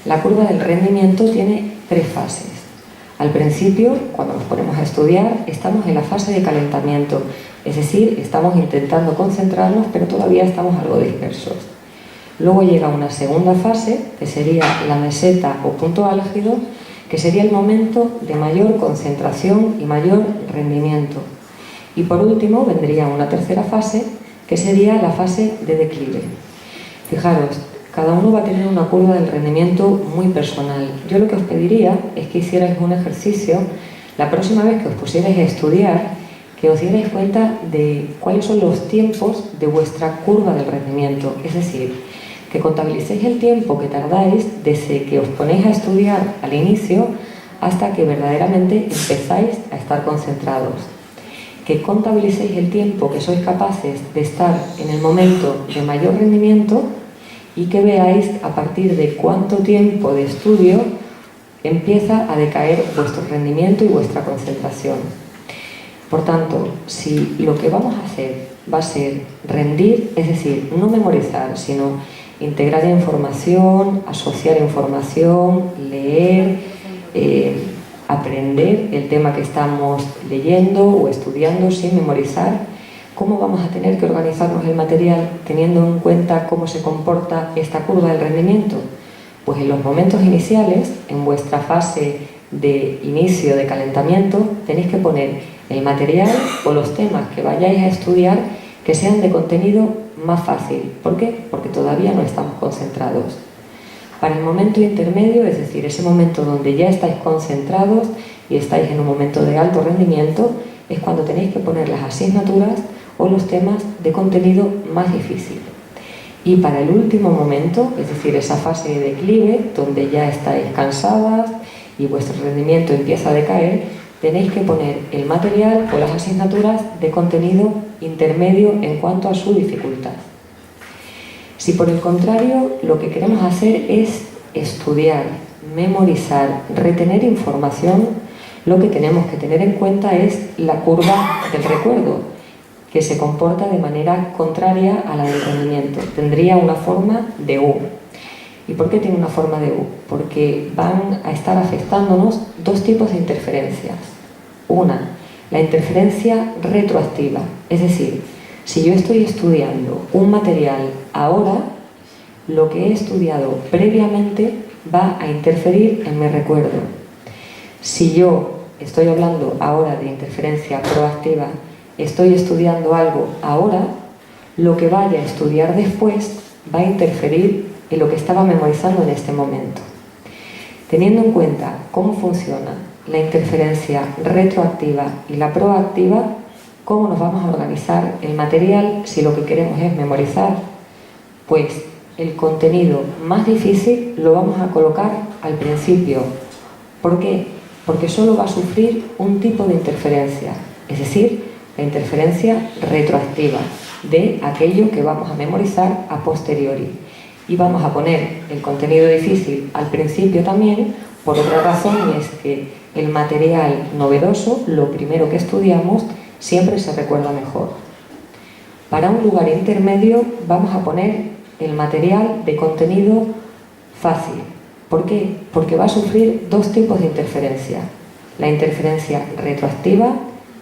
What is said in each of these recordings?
La curva del rendimiento tiene 3 fases. Al principio, cuando nos ponemos a estudiar, estamos en la fase de calentamiento, es decir, estamos intentando concentrarnos, pero todavía estamos algo dispersos. Luego llega una segunda fase, que sería la meseta o punto álgido, que sería el momento de mayor concentración y mayor rendimiento. Y por último vendría una tercera fase, que sería la fase de declive. Fijaros, cada uno va a tener una curva del rendimiento muy personal. Yo lo que os pediría es que hicierais un ejercicio la próxima vez que os pusierais a estudiar, que os dierais cuenta de cuáles son los tiempos de vuestra curva del rendimiento. Es decir, que contabilicéis el tiempo que tardáis desde que os ponéis a estudiar al inicio hasta que verdaderamente empezáis a estar concentrados. Que contabilicéis el tiempo que sois capaces de estar en el momento de mayor rendimiento y que veáis a partir de cuánto tiempo de estudio empieza a decaer vuestro rendimiento y vuestra concentración. Por tanto, si lo que vamos a hacer va a ser rendir, es decir, no memorizar, sino integrar información, asociar información, leer, aprender el tema que estamos leyendo o estudiando sin memorizar, ¿cómo vamos a tener que organizarnos el material teniendo en cuenta cómo se comporta esta curva del rendimiento? Pues en los momentos iniciales, en vuestra fase de inicio de calentamiento, tenéis que poner el material o los temas que vayáis a estudiar que sean de contenido más fácil. ¿Por qué? Porque todavía no estamos concentrados. Para el momento intermedio, es decir, ese momento donde ya estáis concentrados y estáis en un momento de alto rendimiento, es cuando tenéis que poner las asignaturas o los temas de contenido más difícil. Y para el último momento, es decir, esa fase de declive, donde ya estáis cansadas y vuestro rendimiento empieza a decaer, tenéis que poner el material o las asignaturas de contenido intermedio en cuanto a su dificultad. Si por el contrario lo que queremos hacer es estudiar, memorizar, retener información, lo que tenemos que tener en cuenta es la curva del recuerdo, que se comporta de manera contraria a la del rendimiento. Tendría una forma de U. ¿Y por qué tiene una forma de U? Porque van a estar afectándonos 2 tipos de interferencias. Una, la interferencia retroactiva, es decir, si yo estoy estudiando un material ahora, lo que he estudiado previamente va a interferir en mi recuerdo. Si yo estoy hablando ahora de interferencia proactiva, estoy estudiando algo ahora, lo que vaya a estudiar después va a interferir en lo que estaba memorizando en este momento. Teniendo en cuenta cómo funciona la interferencia retroactiva y la proactiva, ¿cómo nos vamos a organizar el material si lo que queremos es memorizar? Pues el contenido más difícil lo vamos a colocar al principio. ¿Por qué? Porque solo va a sufrir un tipo de interferencia, es decir, la interferencia retroactiva de aquello que vamos a memorizar a posteriori. Y vamos a poner el contenido difícil al principio también, por otra razón, y es que el material novedoso, lo primero que estudiamos, siempre se recuerda mejor. Para un lugar intermedio vamos a poner el material de contenido fácil. ¿Por qué? Porque va a sufrir 2 tipos de interferencia. La interferencia retroactiva,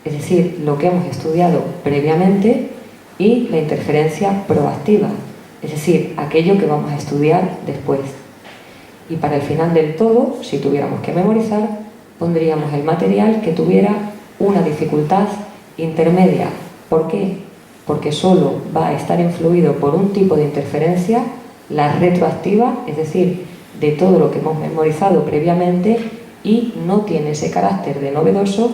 es decir, lo que hemos estudiado previamente, y la interferencia proactiva, es decir, aquello que vamos a estudiar después. Y para el final del todo, si tuviéramos que memorizar, pondríamos el material que tuviera una dificultad intermedia. ¿Por qué? Porque solo va a estar influido por un tipo de interferencia, la retroactiva, es decir, de todo lo que hemos memorizado previamente, y no tiene ese carácter de novedoso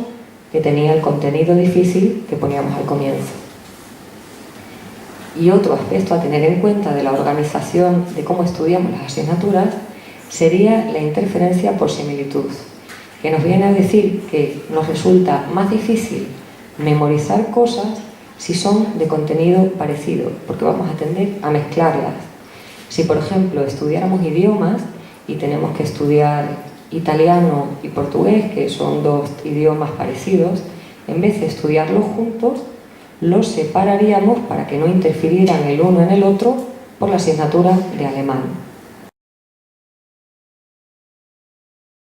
que tenía el contenido difícil que poníamos al comienzo. Y otro aspecto a tener en cuenta de la organización de cómo estudiamos las asignaturas sería la interferencia por similitud, que nos viene a decir que nos resulta más difícil memorizar cosas si son de contenido parecido, porque vamos a tender a mezclarlas. Si, por ejemplo, estudiáramos idiomas y tenemos que estudiar italiano y portugués, que son 2 idiomas parecidos, en vez de estudiarlos juntos, los separaríamos para que no interfirieran el uno en el otro por la asignatura de alemán.